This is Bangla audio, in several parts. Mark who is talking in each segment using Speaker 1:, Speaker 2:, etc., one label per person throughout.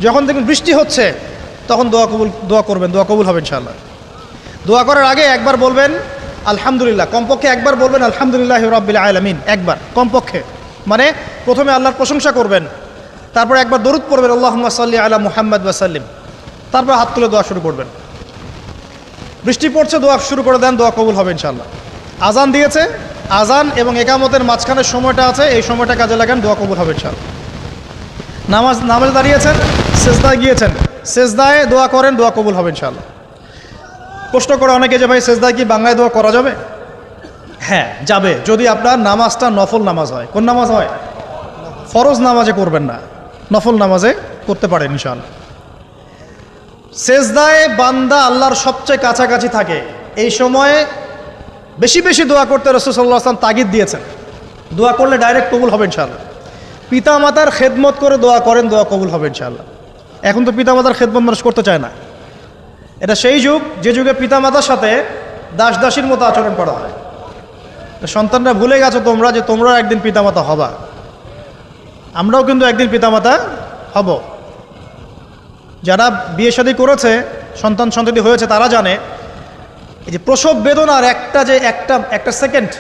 Speaker 1: যখন দেখবেন বৃষ্টি হচ্ছে তখন দোয়া করবেন, দোয়া কবুল হবে ইনশাআল্লাহ। দোয়া করার আগে একবার বলবেন আলহামদুলিল্লাহ, কমপক্ষে একবার বলবেন আলহামদুলিল্লাহি রাব্বিল আলামিন, একবার কমপক্ষে। মানে প্রথমে আল্লাহর প্রশংসা করবেন, তারপর একবার দরুদ পড়বেন আল্লাহুম্মা সাল্লি আলা মুহাম্মাদ ওয়া সাল্লিম, তারপর হাত তুলে দোয়া শুরু করবেন। বৃষ্টি পড়ছে, দোয়া শুরু করে দেন, দোয়া কবুল হবে ইনশাআল্লাহ। আজান দিয়েছে, আজান এবং একামতের মাঝখানের সময়টা আছে, এই সময়টা কাজে লাগান, দোয়া কবুল হবে ইনশাআল্লাহ। নামাজে দাঁড়িয়েছেন, সেজদায় গিয়েছেন, সেজদায় দোয়া করেন, দোয়া কবুল হবে ইনশাআল্লাহ। প্রশ্ন করে অনেকে যে ভাই সেজদায় কি বাংলায় দোয়া করা যাবে? হ্যাঁ যাবে, যদি আপনার নামাজটা নফল নামাজ হয়। কোন নামাজ হয়? ফরজ নামাজে করবেন না, নফল নামাজে করতে পারেন ইনশাআল্লাহ। সেজদায় বান্দা আল্লাহর সবচেয়ে কাছাকাছি থাকে, এই সময়ে বেশি বেশি দোয়া করতে রাসূল সাল্লাল্লাহু আলাইহি ওয়াসাল্লাম তাগিদ দিয়েছেন। দোয়া করলে ডাইরেক্ট কবুল হবে ইনশাআল্লাহ। পিতামাতার খেদমত করে দোয়া করেন, দোয়া কবুল হবে ইনশাআল্লাহ। এখন তো পিতামাতার খেদমত মানুষ করতে চায় না। এটা সেই যুগ যে যুগে পিতামাতার সাথে দাস দাসীর মতো আচরণ করা হয়। সন্তানরা ভুলে গেছো তোমরা যে তোমরাও একদিন পিতামাতা হবা। আমরাও কিন্তু একদিন পিতামাতা হব। যারা বিয়ে শাদী করেছে, সন্তান সন্ততি হয়েছে, তারা জানে এই যে প্রসব বেদনার একটা সেকেন্ড,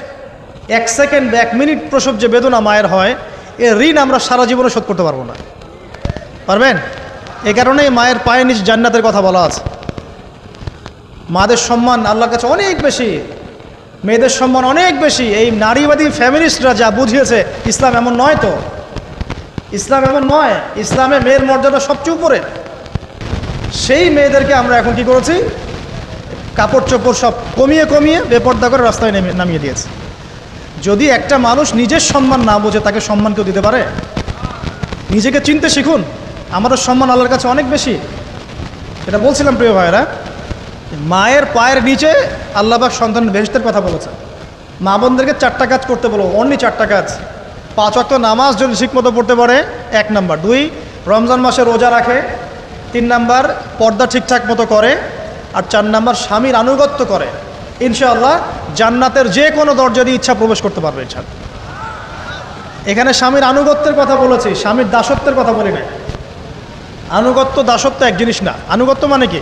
Speaker 1: 1 সেকেন্ড বা 1 মিনিট প্রসব যে বেদনা মায়ের হয়, এর ঋণ আমরা সারা জীবনে শোধ করতে পারবো না। পারবেন? এই কারণেই মায়ের পায়ের নিচ জান্নাতের কথা বলা আছে। মাদের সম্মান আল্লাহর কাছে অনেক বেশি, মেয়েদের সম্মান অনেক বেশি। এই নারীবাদী ফ্যামিলিস্টরা যা বুঝিয়েছে, ইসলাম এমন নয়। তো ইসলাম এমন নয়, ইসলামে মেয়ের মর্যাদা সবচেয়ে উপরে। সেই মেয়েদেরকে আমরা এখন কি করেছি? কাপড় চোপড় সব কমিয়ে কমিয়ে বেপর্দা করে রাস্তায় নামিয়ে দিয়েছে। যদি একটা মানুষ নিজের সম্মান না বোঝে, তাকে সম্মান কেউ দিতে পারে? নিজেকে চিনতে শিখুন। আমাদের সম্মান আল্লাহর কাছে অনেক বেশি। এটা বলছিলাম প্রিয় ভাইয়েরা, মায়ের পায়ের নিচে আল্লাহ পাক সন্তানের বেহেশতের কথা বলেছেন। মা বোনদেরকে 4টা কাজ করতে বলো, অনলি 4টা কাজ। 5 ওয়াক্ত নামাজ যদি ঠিকমতো পড়তে পারে, 1 নাম্বার। 2, রমজান মাসে রোজা রাখে। 3 নাম্বার, পর্দা ঠিকঠাক মতো করে। আর 4 নাম্বার, স্বামীর আনুগত্য করে। ইনশাআল্লাহ জান্নাতের যে কোনো দরজা দিয়ে ইচ্ছা প্রবেশ করতে পারবে ইনশাআল্লাহ। এখানে স্বামীর আনুগত্যের কথা বলেছি, স্বামীর দাসত্বের কথা বলি না। আনুগত্য দাসত্ব এক জিনিস না। আনুগত্য মানে কি?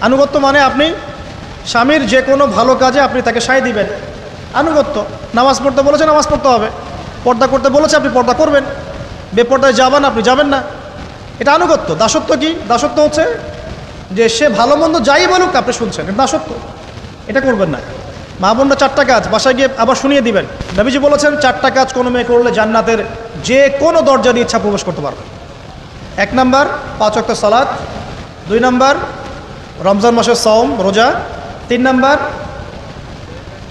Speaker 1: আনুগত্য মানে আপনি স্বামীর যে কোনো ভালো কাজে আপনি তাকে সায় দিবেন, আনুগত্য। নামাজ পড়তে বলেছে, নামাজ পড়তে হবে। পর্দা করতে বলেছে, আপনি পর্দা করবেন। বেপর্দায় যাবেন, আপনি যাবেন না। এটা আনুগত্য। দাসত্ব কি? দাসত্ব হচ্ছে যে সে ভালো মন্দ যাই বলুক আপনি শুনছেন, এটা দাসত্ব। এটা করবেন না। মা বোনরা 4টা কাজ বাসায় গিয়ে আবার শুনিয়ে দিবেন। নবীজি বলেছেন 4টা কাজ কোনো মেয়ে করলে জান্নাতের যে কোনো দরজা দিয়ে ইচ্ছা প্রবেশ করতে পারবে। 1 নাম্বার, 5 ওয়াক্ত সালাত। 2 নাম্বার, রমজান মাসের সওম রোজা। 3 নাম্বার,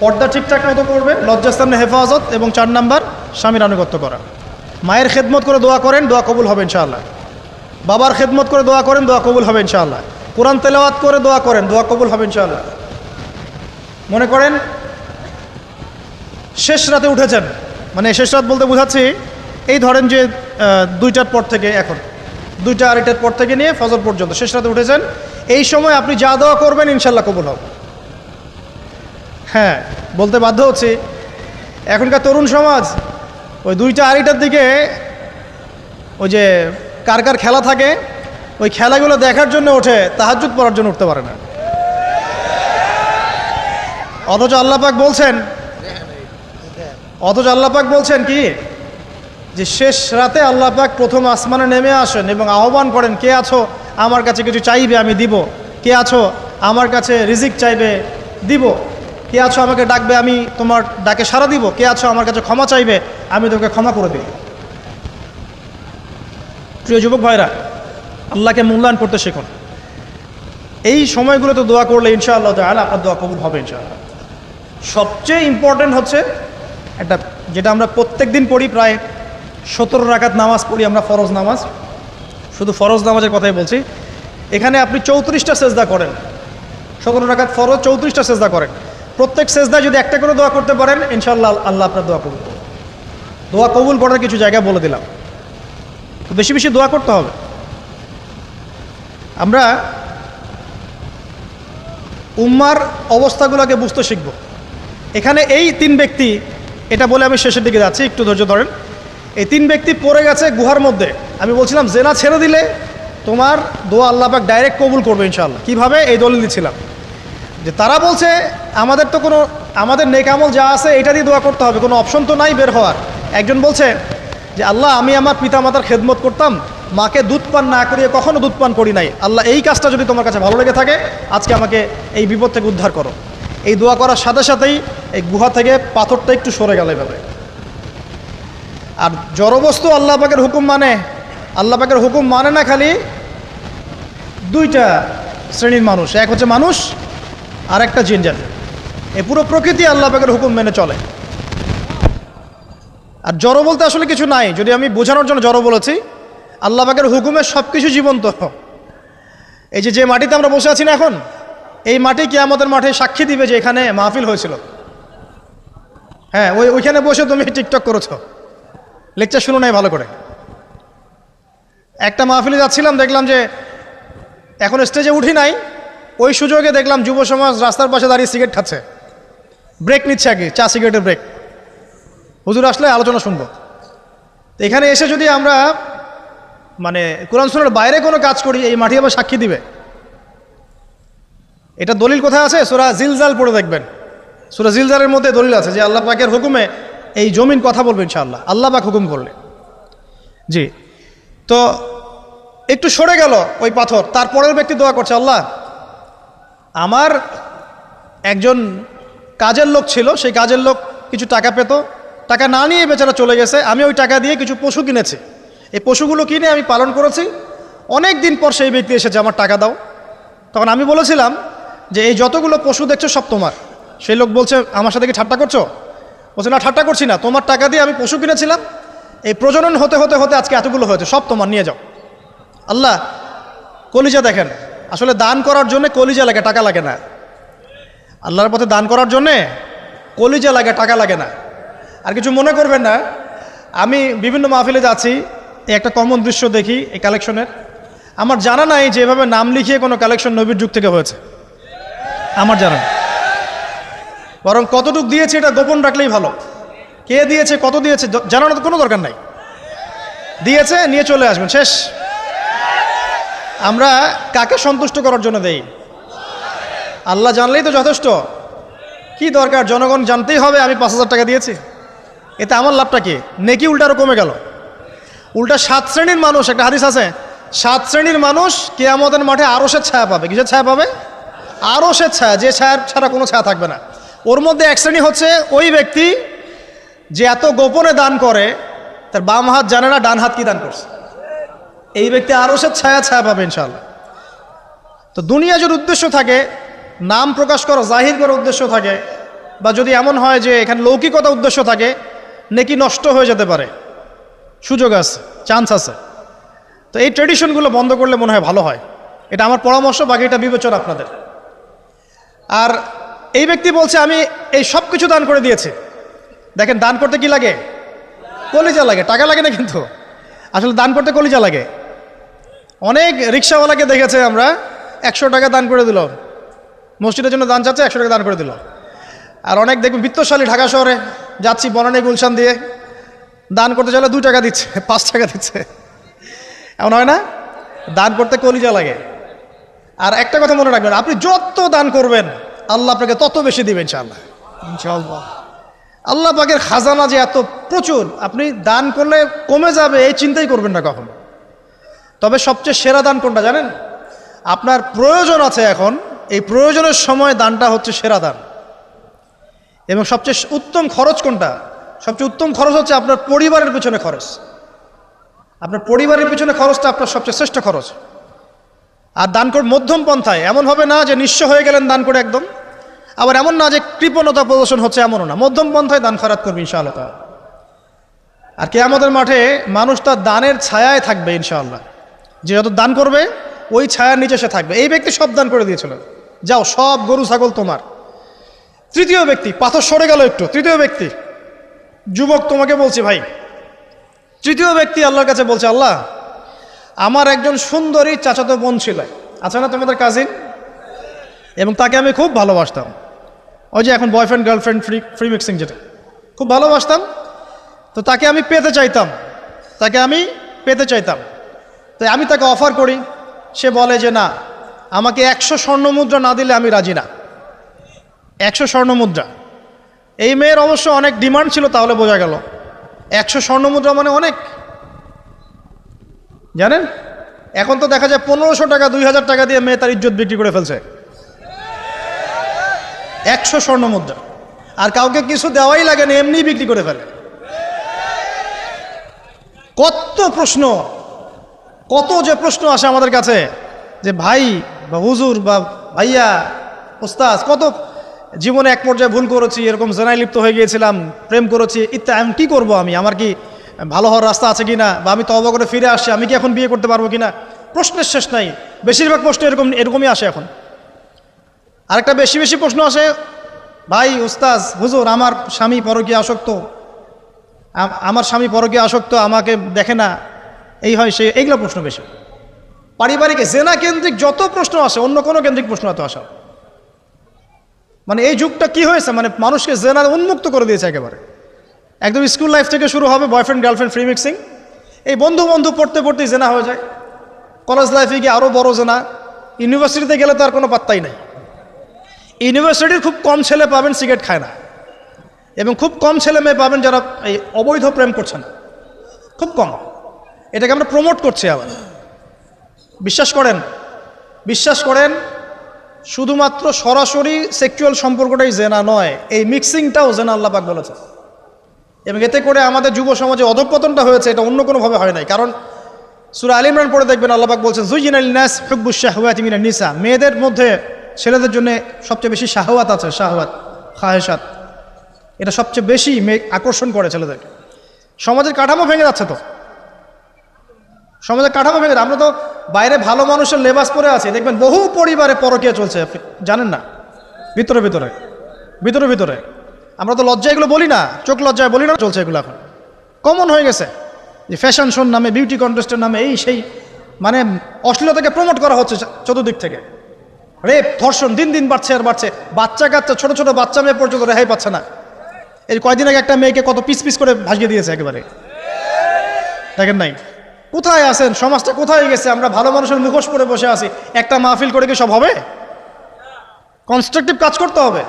Speaker 1: পর্দা ঠিকঠাক মতো করবে, লজ্জাস্থানের হেফাজত। এবং 4 নাম্বার, স্বামীর আনুগত্য করা। মায়ের খেদমত করে দোয়া করেন, দোয়া কবুল হবে ইনশাআল্লাহ। বাবার খেদমত করে দোয়া করেন, দোয়া কবুল হবে ইনশাআল্লাহ। কোরআন তেলাওয়াত করে দোয়া করেন, দোয়া কবুল হবে ইনশাআল্লাহ। মনে করেন শেষ রাতে উঠেছেন, মানে শেষ রাত বলতে বোঝাচ্ছি এই ধরেন যে 2টার পর থেকে, এখন 2টা 2:30টার পর থেকে নিয়ে ফজর পর্যন্ত শেষ রাতে উঠেছেন। এই সময় আপনি যা দোয়া করবেন ইনশাআল্লাহ কবুল হবে। হ্যাঁ, বলতে বাধ্য হচ্ছি, এখনকার তরুণ সমাজ ওই 2টা 2:30টার দিকে ওই যে কার কার খেলা থাকে, ওই খেলাগুলো দেখার জন্য ওঠে, তাহাজ্জুদ পড়ার জন্য উঠতে পারে না। অথচ আল্লাহ পাক বলছেন কি, যে শেষ রাতে আল্লাহ পাক প্রথম আসমানে নেমে আসেন এবং আহ্বান করেন, কে আছো আমার কাছে কিছু চাইবে আমি দিব, কে আছো আমার কাছে রিজিক চাইবে দিব, কে আছো আমাকে ডাকবে আমি তোমার ডাকে সাড়া দিব, কে আছো আমার কাছে ক্ষমা চাইবে আমি তোকে ক্ষমা করে দিব। প্রিয় যুবক ভাইরা, আল্লাহকে মূল্যায়ন করতে শিখুন। এই সময়গুলোতে দোয়া করলে ইনশাআল্লাহ তাআলা আপনার দোয়া কবুল হবে ইনশাআল্লাহ। সবচেয়ে ইম্পর্টেন্ট হচ্ছে একটা, যেটা আমরা প্রত্যেক দিন পড়ি, প্রায় 17 রাকাত নামাজ পড়ি আমরা, ফরজ নামাজ। শুধু ফরজ নামাজের কথাই বলছি। এখানে আপনি 34টা সেজদা করেন। 17 রাকাত ফরজ, 34টা সেজদা করেন। প্রত্যেক সেজদায় যদি একটা করে দোয়া করতে পারেন ইনশাআল্লাহ আল্লাহ আপনার দোয়া কবুল করবেন। দোয়া কবুল করার কিছু জায়গা বলে দিলাম, বেশি বেশি দোয়া করতে হবে। আমরা উম্মার অবস্থাগুলোকে বুঝতে শিখব। এখানে এই 3 ব্যক্তি, এটা বলে আমি শেষের দিকে যাচ্ছি, একটু ধৈর্য ধরেন। এই 3 ব্যক্তি পড়ে গেছে গুহার মধ্যে। আমি বলছিলাম জেনা ছেড়ে দিলে তোমার দোয়া আল্লাহ পাক ডাইরেক্ট কবুল করবে ইনশাআল্লাহ। কিভাবে? এই দলিল দিচ্ছিলাম যে তারা বলছে আমাদের তো কোনো আমাদের নেক আমল যা আছে এটা দিয়ে দোয়া করতে হবে, কোনো অপশন তো নাই বের হওয়ার। একজন বলছে যে আল্লাহ আমি আমার পিতা মাতার খেদমত করতাম, মাকে দুধ পান না করিয়ে কখনো দুধ পান করি নাই, আল্লাহ এই কাজটা যদি তোমার কাছে ভালো লেগে থাকে আজকে আমাকে এই বিপদ থেকে উদ্ধার করো। এই দোয়া করার সাথে সাথেই এই গুহা থেকে পাথরটা একটু সরে গেল এভাবে। আর জড়বস্তু আল্লাহ পাকের হুকুম মানে, আল্লাহ পাকের হুকুম মানে না খালি দুইটা শ্রেণীর মানুষ, এক হচ্ছে মানুষ আর একটা জিন জাতি। এই পুরো প্রকৃতি আল্লাহ পাকের হুকুম মেনে চলে। আর জড় বলতে আসলে কিছু নাই, যদি আমি বোঝানোর জন্য জড় বলেছি, আল্লাহ পাকের হুকুমে সব কিছু জীবন্ত। এই যে মাটিতে আমরা বসে আছি না এখন, এই মাটি কিয়ামতের মাঠে সাক্ষী দিবে যে এখানে মাহফিল হয়েছিল। হ্যাঁ, ওইখানে বসে তুমি টিকটক করেছো, লেকচার শুনো নাই ভালো করে। একটা মাহফিলে যাচ্ছিলাম, দেখলাম যে এখন স্টেজে উঠি নাই, ওই সুযোগে দেখলাম যুব সমাজ রাস্তার পাশে দাঁড়িয়ে সিগারেট খাচ্ছে, ব্রেক নিচ্ছে আগে, চা সিগারেটের ব্রেক। হুজুর আসলে আলোচনা শুনবো। তো এখানে এসে যদি আমরা মানে কোরআন সুন্নাহর বাইরে কোনো কাজ করি, এই মাটি আবার সাক্ষী দিবে। এটা দলিল কোথায় আছে? সূরা জিলজাল পড়ে দেখবেন। সূরা জিলজালের মধ্যে দলিল আছে যে আল্লাহ পাকের হুকুমে এই জমিন কথা বলবে ইনশাআল্লাহ, আল্লাহ পাক হুকুম করলে। জি, তো একটু সরে গেল ওই পাথর। তারপরের ব্যক্তি দোয়া করছে, আল্লাহ আমার একজন কাজের লোক ছিল, সেই কাজের লোক কিছু টাকা পেত, টাকা না নিয়ে বেচারা চলে গেছে, আমি ওই টাকা দিয়ে কিছু পশু কিনেছি, এই পশুগুলো কিনে আমি পালন করেছি। অনেক দিন পর সেই ব্যক্তি এসেছে, আমার টাকা দাও। তখন আমি বলেছিলাম যে এই যতগুলো পশু দেখছো সব তোমার। সেই লোক বলছে, আমার সাথে কি ঠাট্টা করছো? বলছে না, ঠাট্টা করছি না, তোমার টাকা দিয়ে আমি পশু কিনেছিলাম, এই প্রজনন হতে হতে হতে আজকে এতগুলো হয়েছে, সব তোমার, নিয়ে যাও। আল্লাহ কলিজা দেখেন, আসলে দান করার জন্য কলিজা লাগে, টাকা লাগে না। আল্লাহর পথে দান করার জন্যে কলিজা লাগে, টাকা লাগে না। আর কিছু মনে করবেন না, আমি বিভিন্ন মাহফিলে যাচ্ছি, এই একটা কমন দৃশ্য দেখি এই কালেকশনের। আমার জানা নাই যে এভাবে নাম লিখিয়ে কোনো কালেকশন নবীর যুগ থেকে হয়েছে, আমার জানা নেই। বরং কতটুকু দিয়েছে এটা গোপন রাখলেই ভালো। কে দিয়েছে, কত দিয়েছে জানানোর কোনো দরকার নাই। দিয়েছে, নিয়ে চলে আসবেন, শেষ। আমরা কাকে সন্তুষ্ট করার জন্য দেই? আল্লাহ জানলেই তো যথেষ্ট। কি দরকার জনগণ জানতেই হবে আমি 5,000 টাকা দিয়েছি? এতে আমার লাভটা কি? নেকি উল্টা আরও কমে গেল। উল্টা 7 শ্রেণীর মানুষ, একটা হাদিস আছে, 7 শ্রেণীর মানুষ কিয়ামতের মাঠে আরশের ছায়া পাবে। কিসের ছায়া পাবে? আরশের ছায়া, যে ছায়া ছাড়া কোনো ছায়া থাকবে না। ওর মধ্যে এক শ্রেণী হচ্ছে ওই ব্যক্তি যে এত গোপনে দান করে, তার বাম হাত জানে না ডান হাত কি দান করছে। এই ব্যক্তি আরশের ছায়া পাবে ইনশাআল্লাহ। তো দুনিয়া যদি উদ্দেশ্য থাকে, নাম প্রকাশ করা, জাহির করার উদ্দেশ্য থাকে, বা যদি এমন হয় যে এখানে লৌকিকতা উদ্দেশ্য থাকে, নেকি নষ্ট হয়ে যেতে পারে, সুযোগ আছে, চান্স আছে। তো এই ট্রেডিশনগুলো বন্ধ করলে মনে হয় ভালো হয়। এটা আমার পরামর্শ, বাকি এটা বিবেচনা আপনাদের। আর এই ব্যক্তি বলছে আমি এই সব কিছু দান করে দিয়েছি। দেখেন, দান করতে কি লাগে? কলিজা লাগে, টাকা লাগে না কিন্তু। আসলে দান করতে কলিজা লাগে। অনেক রিক্সাওয়ালাকে দেখেছে আমরা, 100 টাকা দান করে দিল, মসজিদের জন্য দান চাচ্ছে, 100 টাকা দান করে দিল। আর অনেক দেখবেন বিত্তশালী, ঢাকা শহরে যাচ্ছি বনানী গুলশান দিয়ে, দান করতে চাইলে 2 টাকা দিচ্ছে, 5 টাকা দিচ্ছে। এমন হয় না? দান করতে কলিজা লাগে। আর একটা কথা মনে রাখবেন, আপনি যত দান করবেন আল্লাহ আপনাকে তত বেশি দিবেন ইনশাআল্লাহ। ইনশাআল্লাহ আল্লাহ পাকের খাজানা যে এত প্রচুর, আপনি দান করলে কমে যাবে এই চিন্তাই করবেন না কখনো। তবে সবচেয়ে সেরা দান কোনটা জানেন? আপনার প্রয়োজন আছে এখন, এই প্রয়োজনের সময় দানটা হচ্ছে সেরা দান। এবং সবচেয়ে উত্তম খরচ কোনটা? সবচেয়ে উত্তম খরচ হচ্ছে আপনার পরিবারের পিছনে খরচ। আপনার পরিবারের পিছনে খরচটা আপনার সবচেয়ে শ্রেষ্ঠ খরচ। আর দান করে মধ্যম পন্থায়, এমন হবে না যে নিঃস্ব হয়ে গেলেন দান করে একদম, আবার এমন না যে কৃপণতা প্রদর্শন হচ্ছে, এমনও না। মধ্যম পন্থায় দান খয়রাত করবে ইনশাআল্লাহ। আর কিয়ামতের মাঠে মানুষ তার দানের ছায়ায় থাকবে ইনশাআল্লাহ। যে যত দান করবে ওই ছায়ার নিচে সে থাকবে। এই ব্যক্তি সব দান করে দিয়েছিল, যাও সব গরু ছাগল তোমার। তৃতীয় ব্যক্তি, পাথর সরে গেল একটু, তৃতীয় ব্যক্তি, যুবক তোমাকে বলছি ভাই, তৃতীয় ব্যক্তি আল্লাহর কাছে বলছে, আল্লাহ আমার একজন সুন্দরী চাচাতো বোন ছিল, আছে না তোমাদের কাজিন, এবং তাকে আমি খুব ভালোবাসতাম। ওই যে এখন বয়ফ্রেন্ড গার্লফ্রেন্ড ফ্রি মিক্সিং, যেটা খুব ভালোবাসতাম। তো তাকে আমি পেতে চাইতাম, তাই আমি তাকে অফার করি সে বলে যে না, আমাকে 100 স্বর্ণমুদ্রা না দিলে আমি রাজি না। 100 স্বর্ণমুদ্রা। এই মেয়ের অবশ্য অনেক ডিমান্ড ছিল, তাহলে বোঝা গেল 100 স্বর্ণমুদ্রা মানে অনেক। জানেন, এখন তো দেখা যায় 1500 টাকা 2000 টাকা দিয়ে মেয়ে তার ইজ্জত বিক্রি করে ফেলছে। 100 স্বর্ণমুদ্রা, আর কাউকে কিছু দেওয়াই লাগে না, এমনি বিক্রি করে ফেলে। কত প্রশ্ন, কত যে প্রশ্ন আসে আমাদের কাছে যে ভাই বা হুজুর বা ভাইয়া ওস্তাদ, কত জীবনে এক পর্যায়ে ভুল করেছি, এরকম জেনায় লিপ্ত হয়ে গিয়েছিলাম, প্রেম করেছি ইত্যাদি, আমি কী করবো, আমার কি ভালো হওয়ার রাস্তা আছে কিনা, বা আমি তওবা করে ফিরে আসছি, আমি কি এখন বিয়ে করতে পারবো কিনা। প্রশ্নের শেষ নাই। বেশিরভাগ প্রশ্ন এরকমই আসে এখন। আরেকটা বেশি বেশি প্রশ্ন আসে, ভাই উস্তাজ হুজুর, আমার স্বামী পরকীয়া আসক্ত, আমাকে দেখে না, এই হয় সে, এইগুলো প্রশ্ন বেশি। পারিবারিক জেনা কেন্দ্রিক যত প্রশ্ন আসে, অন্য কোনো কেন্দ্রিক প্রশ্ন এত আসা, মানে এই যুগটা কি হয়েছে, মানে মানুষকে জেনার উন্মুক্ত করে দিয়েছে একেবারে। একদম স্কুল লাইফ থেকে শুরু হবে বয়ফ্রেন্ড গার্লফ্রেন্ড ফ্রি মিক্সিং, এই বন্ধু পড়তে পড়তেই জেনা হয়ে যায়। কলেজ লাইফে গিয়ে আরও বড় জেনা। ইউনিভার্সিটিতে গেলে তো আর কোনো পাত্তাই নাই। ইউনিভার্সিটির খুব কম ছেলে পাবেন সিগারেট খায় না, এবং খুব কম ছেলে মেয়ে পাবেন যারা এই অবৈধ প্রেম করছে না, খুব কম। এটাকে আমরা প্রমোট করছি আবার। বিশ্বাস করেন শুধুমাত্র সরাসরি সেক্সুয়াল সম্পর্কটাই জেনা নয়, এই মিক্সিংটাও জেনা আল্লাহ পাক বলেছে। এবং এতে করে আমাদের যুব সমাজে অধঃপতনটা হয়েছে, এটা অন্য কোনোভাবে হয় নাই। কারণ সূরা আলে ইমরান পড়ে দেখবেন আল্লাহ পাক বলছেন যুয়িনা লিন-নাস হুব্বুশ শাহওয়াতি মিনান নিসা, মেয়েদের মধ্যে ছেলেদের জন্য সবচেয়ে বেশি শাহওয়াত আছে, শাহওয়াত খাহেসাত, এটা সবচেয়ে বেশি আকর্ষণ করে ছেলেদেরকে। সমাজের কাঠামো ভেঙে যাচ্ছে তো, সমাজের কাঠামো ভেঙে। আমরা তো বাইরে ভালো মানুষের লেবাস পরে আছি, দেখবেন বহু পরিবারে পরকীয়া চলছে, জানেন না, ভিতরে ভিতরে। আমরা তো লজ্জা এগুলো বলি না, চোখ লজ্জায় বলি না, চলছে এগুলো এখন কমন হয়ে গেছে। যে ফ্যাশন শোর নামে, বিউটি কন্টেস্টের নামে, এই সেই, মানে অশ্লীলতাকে প্রমোট করা হচ্ছে চতুর্দিক থেকে। রেপ ধর্ষণ দিন দিন বাড়ছে আর বাড়ছে। বাচ্চা কাচ্চা, ছোট ছোট বাচ্চা মেয়ে পর্যন্ত রেহাই পাচ্ছে না। এই কয়দিন আগে একটা মেয়েকে কত পিস পিস করে ভাসিয়ে দিয়েছে একেবারে, দেখেন নাই? কোথায় আছেন? সমাজটা কোথায় গেছে? আমরা ভালো মানুষের মুখোশ পরে বসে আছি। একটা মাহফিল করে কি সব হবে? কনস্ট্রাকটিভ কাজ করতে হবে।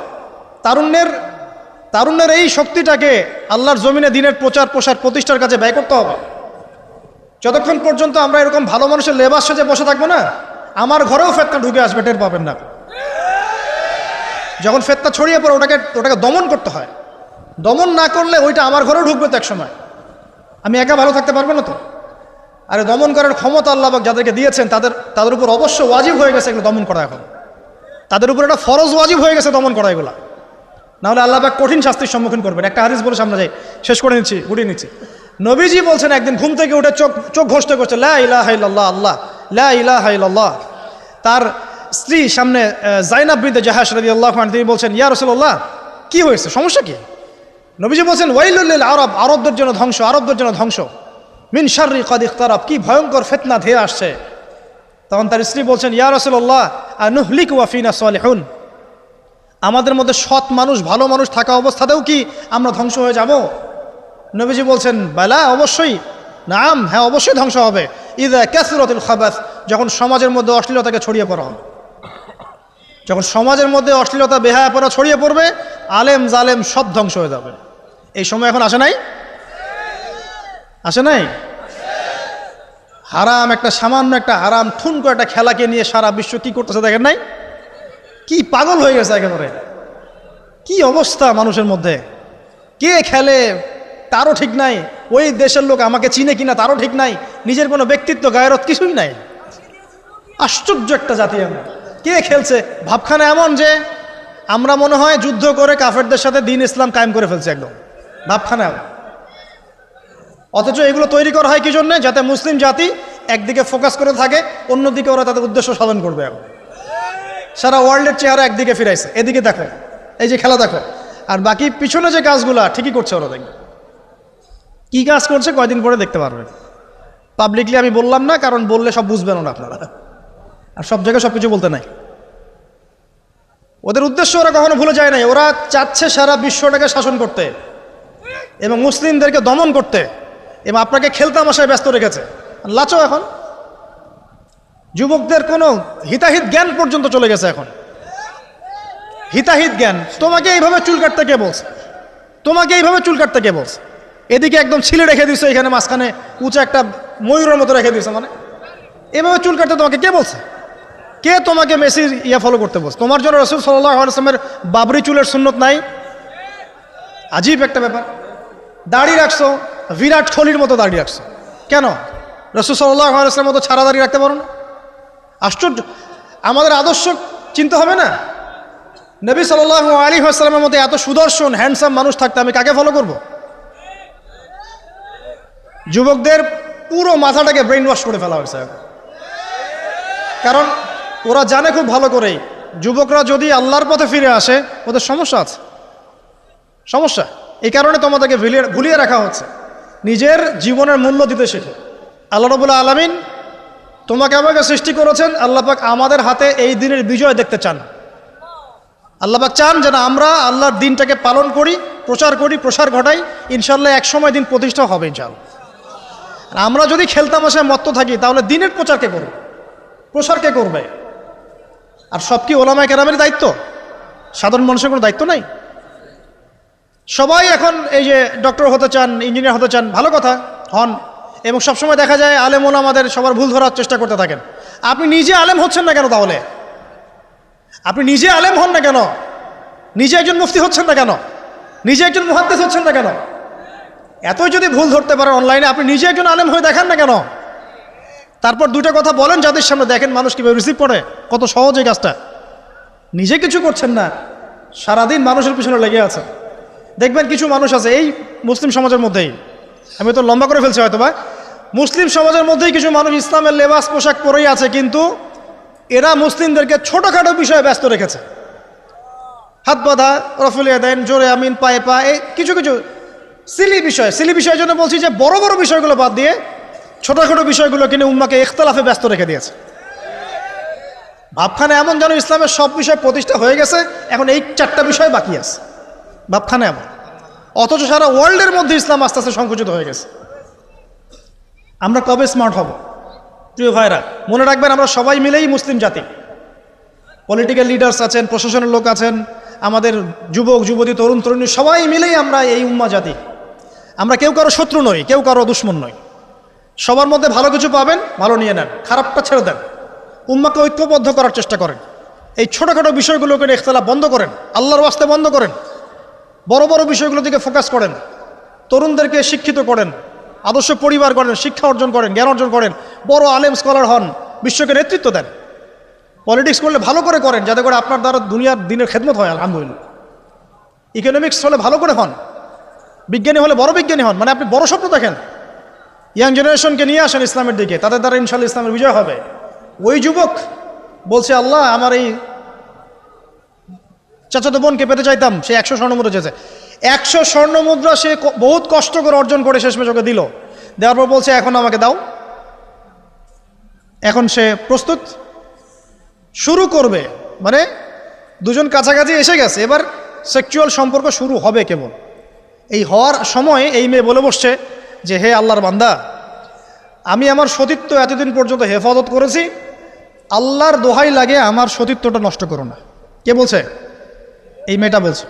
Speaker 1: তারুণ্যের এই শক্তিটাকে আল্লাহর জমিনে দিনের প্রচার প্রসার প্রতিষ্ঠার কাজে ব্যয় করতে হবে। যতক্ষণ পর্যন্ত আমরা এরকম ভালো মানুষের লেবাস সাজে বসে থাকবো না, আমার ঘরেও ফেতনা ঢুকে আসবে, টের পাবেন না। যখন ফেতনা ছড়িয়ে পড়ে ওটাকে দমন করতে হয়। দমন না করলে ওইটা আমার ঘরেও ঢুকবে তো এক সময়। আমি একা ভালো থাকতে পারবো না তো। আরে দমন করার ক্ষমতা আল্লাহ পাক যাদেরকে দিয়েছেন তাদের উপর অবশ্য ওয়াজিব হয়ে গেছে এগুলো দমন করা। এখন তাদের উপর একটা ফরজ ওয়াজিব হয়ে গেছে দমন করা এগুলা, নাহলে আল্লাহ পাক কঠিন শাস্তির সম্মুখীন করবেন। একটা হাদিস বলে সামনে যাই, শেষ করে গুটিয়ে নিচ্ছি। নবীজি বলছেন একদিন ঘুম থেকে উঠে চোখ ঘষতে করছে লা ইলাহা ইল্লাল্লাহ, আল্লাহ লা ইলাহা ইল্লাল্লাহ। তার স্ত্রী সামনে জাইনাব বিনতে জাহাশ রাদিয়াল্লাহু আনহা, তিনি বলছেন ইয়া রাসূলুল্লাহ, কি হয়েছে, সমস্যা কি? নবীজি বলছেন ওয়াইলুল লিল আরব, আরবদের জন্য ধ্বংস, মিন শাররি কাদ ইখতারাব, কি ভয়ঙ্কর ফিতনা ধেয়ে আসছে। তখন তার স্ত্রী বলছেন ইয়া রাসূলুল্লাহ আনুহলিকু ওয়া ফিনা সালিহুন, আমাদের মধ্যে সৎ মানুষ ভালো মানুষ থাকা অবস্থাতেও কি আমরা ধ্বংস হয়ে যাব? নবীজি বলছেন বালা, অবশ্যই, নাম, হ্যাঁ অবশ্যই ধ্বংস হবে। ইযা কাসরাতুল খাবাস, যখন সমাজের মধ্যে অশ্লীলতাকে ছড়িয়ে পড়া হবে। যখন সমাজের মধ্যে অশ্লীলতা বেহায়াপনা ছড়িয়ে পড়বে, আলেম জালেম সব ধ্বংস হয়ে যাবে। এই সময় এখন আসে নাই? হারাম, একটা সামান্য একটা হারাম ঠুনকো একটা খেলাকে নিয়ে সারা বিশ্ব কি করতেছে দেখেন নাই? কি পাগল হয়ে গেছে একেবারে। কি অবস্থা মানুষের মধ্যে, কে খেলে তারও ঠিক নাই, ওই দেশের লোক আমাকে চিনে কিনা তারও ঠিক নাই, নিজের কোনো ব্যক্তিত্ব গায়রত কিছুই নাই। আশ্চর্য একটা জাতি আমরা। কে খেলছে? ভাবখানা এমন যে আমরা মনে হয় যুদ্ধ করে কাফেরদের সাথে দ্বীন ইসলাম কায়েম করে ফেলছে, একদম ভাবখানা। অথচ এগুলো তৈরি করা হয় কি জন্য? যাতে মুসলিম জাতি একদিকে ফোকাস করে থাকে, অন্যদিকে ওরা তাদের উদ্দেশ্য সাধন করবে। এখন সারা ওয়ার্ল্ডের চেহারা একদিকে ফিরাইছে, এদিকে দেখো, এই যে খেলা দেখো, আর বাকি পিছনে যে কাজগুলা ঠিকই করছে ওরা। দেখবে কি কাজ করছে কয়দিন পরে দেখতে পারবে। পাবলিকলি আমি বললাম না, কারণ বললে সব বুঝবেন না আপনারা, আর সব জায়গায় সব কিছু বলতে নাই। ওদের উদ্দেশ্য ওরা কখনো ভুলে যায় নাই। ওরা চাচ্ছে সারা বিশ্বটাকে শাসন করতে এবং মুসলিমদেরকে দমন করতে, এবং আপনাকে খেলতামাশায় ব্যস্ত রেখেছে। লাচো এখন যুবকদের কোনো হিতাহিত জ্ঞান পর্যন্ত চলে গেছে এখন। হিতাহিত জ্ঞান, তোমাকে এইভাবে চুল কাটতে কে বলছে? তোমাকে এইভাবে চুল কাটতে কে বলছে? এদিকে একদম ছিলে রেখে দিছো, এখানে মাঝখানে উঁচা একটা ময়ূরের মতো রেখে দিছো, মানে এভাবে চুল কাটতে তোমাকে কে বলছে? কে তোমাকে মেসির ফলো করতে বলছে? তোমার জন্য রাসূল সাল্লাল্লাহু আলাইহি ওয়াসাল্লামের বাবরি চুলের সুন্নত নাই? আজীব একটা ব্যাপার। দাড়ি রাখছো, বিরাট কোহলির মতো দাড়ি রাখছো, কেন? রাসূল সাল্লাল্লাহু আলাইহি ওয়াসাল্লামের মতো ছাড়া দাড়ি রাখতে পারো না? আশ্চর্য। আমাদের আদর্শ চিন্তা হবে না? নবী সাল্লাল্লাহু আলাইহি ওয়াসাল্লামের মতো এত সুদর্শন হ্যান্ডসাম মানুষ থাকতে আমি কাকে ফলো করব? যুবকদের পুরো মাথাটাকে ব্রেইন ওয়াশ করে ফেলা হয়েছে, কারণ ওরা জানে খুব ভালো করেই যুবকরা যদি আল্লাহর পথে ফিরে আসে ওদের সমস্যা আছে, সমস্যা। এই কারণে তোমাদেরকে ভুলিয়ে রাখা হচ্ছে। নিজের জীবনের মূল্য দিতে শেখো। আল্লাহ রাব্বুল আলামিন তোমাকে আমাকে সৃষ্টি করেছেন, আল্লাহ পাক আমাদের হাতে এই দিনের বিজয় দেখতে চান। আল্লাহ পাক চান যেন আমরা আল্লাহর দিনটাকে পালন করি, প্রসার ঘটাই। ইনশাল্লাহ এক সময় দিন প্রতিষ্ঠা হবে ইনশাল্লাহ। আমরা যদি খেলতামাশায় মত্ত থাকি তাহলে দিনের প্রচার কে করবে? প্রসার কে করবে? আর সব কি ওলামায়ে কেরামের দায়িত্ব? সাধারণ মানুষের কোনো দায়িত্ব নাই? সবাই এখন এই যে ডক্টর হতে চান, ইঞ্জিনিয়ার হতে চান, ভালো কথা, হন। এবং সবসময় দেখা যায় আলেম ওলামাদের সবার ভুল ধরার চেষ্টা করতে থাকেন। আপনি নিজে আলেম হচ্ছেন না কেন? তাহলে আপনি নিজে আলেম হন না কেন? নিজে একজন মুফতি হচ্ছেন না কেন? নিজে একজন মুহাদ্দিস হচ্ছেন না কেন? এতই যদি ভুল ধরতে পারেন অনলাইনে, আপনি নিজে একজন আলেম হয়ে দেখান না কেন? তারপর দুটো কথা বলেন যাদের সামনে, দেখেন মানুষ কীভাবে রিসিভ করে। কত সহজ এই কাজটা। নিজে কিছু করছেন না, সারাদিন মানুষের পিছনে লেগে আছে। দেখবেন কিছু মানুষ আছে এই মুসলিম সমাজের মধ্যেই, আমি তো লম্বা করে ফেলছি হয়তো বা, মুসলিম সমাজের মধ্যেই কিছু মানুষ ইসলামের লেবাস পোশাক পরেই আছে, কিন্তু এরা মুসলিমদেরকে ছোটোখাটো বিষয়ে ব্যস্ত রেখেছে। হাত বাঁধা, রফুলিয়া দেন, জোরে আমিন, পায়ে পা, এই কিছু কিছু সিলি বিষয়ের জন্য বলছি যে বড় বড় বিষয়গুলো বাদ দিয়ে ছোটোখাটো বিষয়গুলো কিনে উম্মাকে ইখতিলাফে ব্যস্ত রেখে দিয়েছে। ভাবখানে এমন যেন ইসলামের সব বিষয় প্রতিষ্ঠা হয়ে গেছে, এখন এই 4টা বিষয় বাকি আছে। ভাবখানে এমন, অথচ সারা ওয়ার্ল্ডের মধ্যে ইসলাম আস্তে আস্তে সংকুচিত হয়ে গেছে। আমরা কবে স্মার্ট হব? প্রিয় ভাইরা, মনে রাখবেন আমরা সবাই মিলেই মুসলিম জাতি। পলিটিক্যাল লিডার্স আছেন, প্রশাসনের লোক আছেন, আমাদের যুবক যুবতী, তরুণ তরুণী, সবাই মিলেই আমরা এই উম্মা জাতি। আমরা কেউ কারো শত্রু নই, কেউ কারো দুশ্মন নই। সবার মধ্যে ভালো কিছু পাবেন, ভালো নিয়ে নেন, খারাপটা ছেড়ে দেন। উম্মাকে ঐক্যবদ্ধ করার চেষ্টা করেন। এই ছোটোখাটো বিষয়গুলোকে ইখতিলাফ বন্ধ করেন, আল্লাহর ওয়াস্তে বন্ধ করেন। বড় বড় বিষয়গুলোর দিকে ফোকাস করেন। তরুণদেরকে শিক্ষিত করেন, আদর্শ পরিবার করেন, শিক্ষা অর্জন করেন, জ্ঞান অর্জন করেন, বড় আলেম স্কলার হন, বিশ্বকে নেতৃত্ব দেন। পলিটিক্স করলে ভালো করে করেন, যাতে করে আপনার দ্বারা দুনিয়ার দিনের খেদমত হয়, আলহামদুলিল্লাহ। ইকোনমিক্স হলে ভালো করে হন, বিজ্ঞানী হলে বড় বিজ্ঞানী হন, মানে আপনি বড় স্বপ্ন দেখেন। ইয়াং জেনারেশনকে নিয়ে আসেন ইসলামের দিকে, তাদের দ্বারা ইনশাআল্লাহ ইসলামের বিজয় হবে। ওই যুবক বলছে, আল্লাহ আমার এই চাচাতো বোনকে পেতে চাইতাম, সে 100 স্বর্ণমুদ্রা চেয়েছে। 100 স্বর্ণমুদ্রা সে বহুত কষ্ট করে অর্জন করে শেষমেশ ওকে দিল। দেওয়ার পর বলছে এখন আমাকে দাও। এখন সে প্রস্তুত, শুরু করবে, মানে দুজন কাছাকাছি এসে গেছে, এবার সেক্সুয়াল সম্পর্ক শুরু হবে কেবল। এই হওয়ার সময় এই মেয়ে বলে বসছে যে হে আল্লাহর বান্দা, আমি আমার সতীত্ব এতদিন পর্যন্ত হেফাজত করেছি, আল্লাহর দোহাই লাগে আমার সতীত্বটা নষ্ট করো না। কে বলছে? এই মেয়েটা বলছে।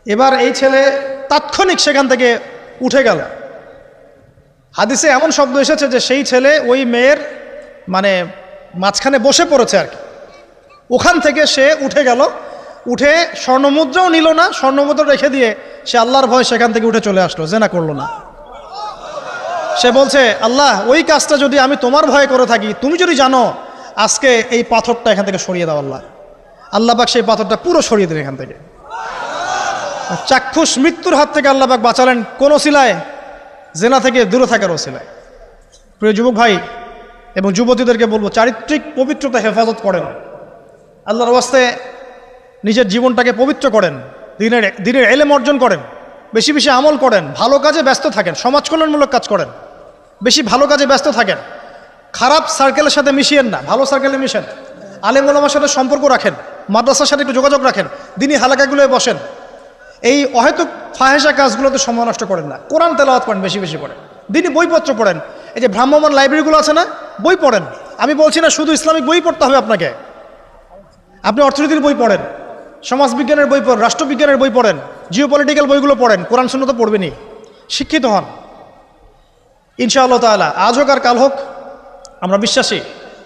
Speaker 1: এবার এই ছেলে তাৎক্ষণিক সেখান থেকে উঠে গেল। হাদিসে এমন শব্দ এসেছে যে সেই ছেলে ওই মেয়ের মানে মাঝখানে বসে পড়েছে আর কি। ওখান থেকে সে উঠে গেল, উঠে স্বর্ণমুদ্রাও নিল না, স্বর্ণমুদ্রা রেখে দিয়ে সে আল্লাহর ভয় সেখান থেকে উঠে চলে আসলো, জেনা করলো না। সে বলছে, আল্লাহ ওই কাজটা যদি আমি তোমার ভয়ে করে থাকি, তুমি যদি জানো, আজকে এই পাথরটা এখান থেকে সরিয়ে দাও আল্লাহ। আল্লাহ পাক সেই পাথরটা পুরো সরিয়ে দিলেন এখান থেকে। চাক্ষুষ মৃত্যুর হাত থেকে আল্লাহ পাক বাঁচালেন কোন ওসিলায়? জেনা থেকে দূরে থাকার ওসিলায়। প্রিয় যুবক ভাই এবং যুবতীদেরকে বলবো, চারিত্রিক পবিত্রতা হেফাজত করেন, আল্লাহর ওয়াস্তে নিজের জীবনটাকে পবিত্র করেন, দিনের ইলম অর্জন করেন, বেশি বেশি আমল করেন, ভালো কাজে ব্যস্ত থাকেন, সমাজ কল্যাণমূলক কাজ করেন, বেশি ভালো কাজে ব্যস্ত থাকেন। খারাপ সার্কেলের সাথে মিশিয়েন না, ভালো সার্কেলে মিশেন। আলেম ওলামার সাথে সম্পর্ক রাখেন, মাদ্রাসার সাথে একটু যোগাযোগ রাখেন, দিনী হালাকাগুলোয় বসেন। এই অহেতুক ফাহেসা কাজগুলোতে সময় নষ্ট করেন না। কোরআন তেলাওয়াত করেন, বেশি বেশি করেন, দিনী বইপত্র পড়েন। এই যে ভ্রাম্যমাণ লাইব্রেরিগুলো আছে না, বই পড়েন। আমি বলছি না শুধু ইসলামিক বই পড়তে হবে আপনাকে, আপনি অর্থনীতির বই পড়েন, সমাজবিজ্ঞানের বই পড়েন, রাষ্ট্রবিজ্ঞানের বই পড়েন, জিওপলিটিক্যাল বইগুলো পড়েন, কোরআন সুন্নাহ তো পড়বেনই, শিক্ষিত হন ইনশাআল্লাহ তাআলা। আজ হোক আর কাল হোক আমরা বিশ্বাসী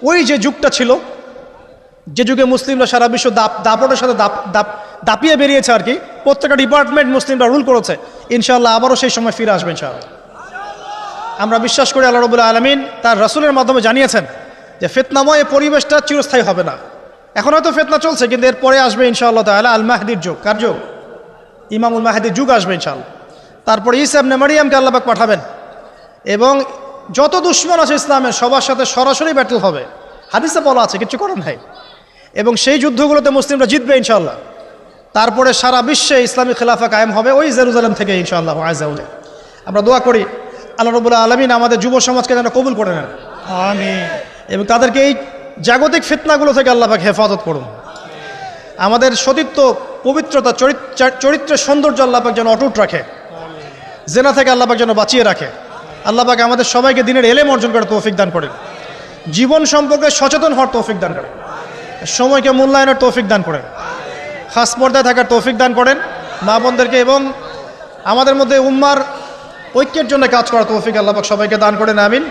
Speaker 1: ওই যে যুগটা ছিল, যে যুগে মুসলিমরা সারা বিশ্ব দাপটের সাথে দাপিয়ে বেরিয়েছে আর কি, প্রত্যেকটা ডিপার্টমেন্ট মুসলিমরা রুল করেছে, ইনশাআল্লাহ আবারও সেই সময় ফিরে আসবে ইনশাআল্লাহ। আমরা বিশ্বাস করি আল্লাহ রাব্বুল আলামিন তার রাসূলের মাধ্যমে জানিয়েছেন যে ফিতনাময় পরিবেশটা চিরস্থায়ী হবে না। এখন হয়তো ফিতনা চলছে, কিন্তু এরপরে আসবে ইনশাআল্লাহ তাআলা আল মাহদির যুগ। কার যুগ? ইমামুল মাহদির যুগ আসবে ইনশাআল্লাহ। তারপরে ঈসা ইবনে মারইয়ামকে আল্লাহ পাক পাঠাবেন এবং যত দুশমন আছে ইসলামের সবার সাথে সরাসরি ব্যাটল হবে, হাদিসে বলা আছে, কিছু করার নাই। এবং সেই যুদ্ধগুলোতে মুসলিমরা জিতবে ইনশাআল্লাহ। তারপরে সারা বিশ্বে ইসলামী খেলাফা কায়েম হবে ওই জেরুজালেম থেকে ইনশাআল্লাহ আযজা ওয়া জাল। আমরা দোয়া করি আল্লাহ রাব্বুল আলামিন আমাদের যুব সমাজকে যেন কবুল করে নেন, আমিন, এবং তাদেরকে এই জাগতিক ফিতনাগুলো থেকে আল্লাহ পাক হেফাজত করুন। আমাদের সতীত্ব, পবিত্রতা, চরিত্রের সৌন্দর্য আল্লাহ পাক যেন অটুট রাখে, জেনা থেকে আল্লাহ পাক যেন বাঁচিয়ে রাখে। আল্লাহ পাক আমাদের সবাইকে দিনের এলেম অর্জন করার তৌফিক দান করেন, জীবন সম্পর্কে সচেতন হওয়ার তৌফিক দান করেন, সময়কে মূল্যায়নের তৌফিক দান করেন, খাস পর্দায় থাকার তৌফিক দান করেন মা বোনদেরকে, এবং আমাদের মধ্যে উম্মার ঐক্যের জন্য কাজ করার তৌফিক আল্লাহ পাক সবাইকে দান করেন, আমিন।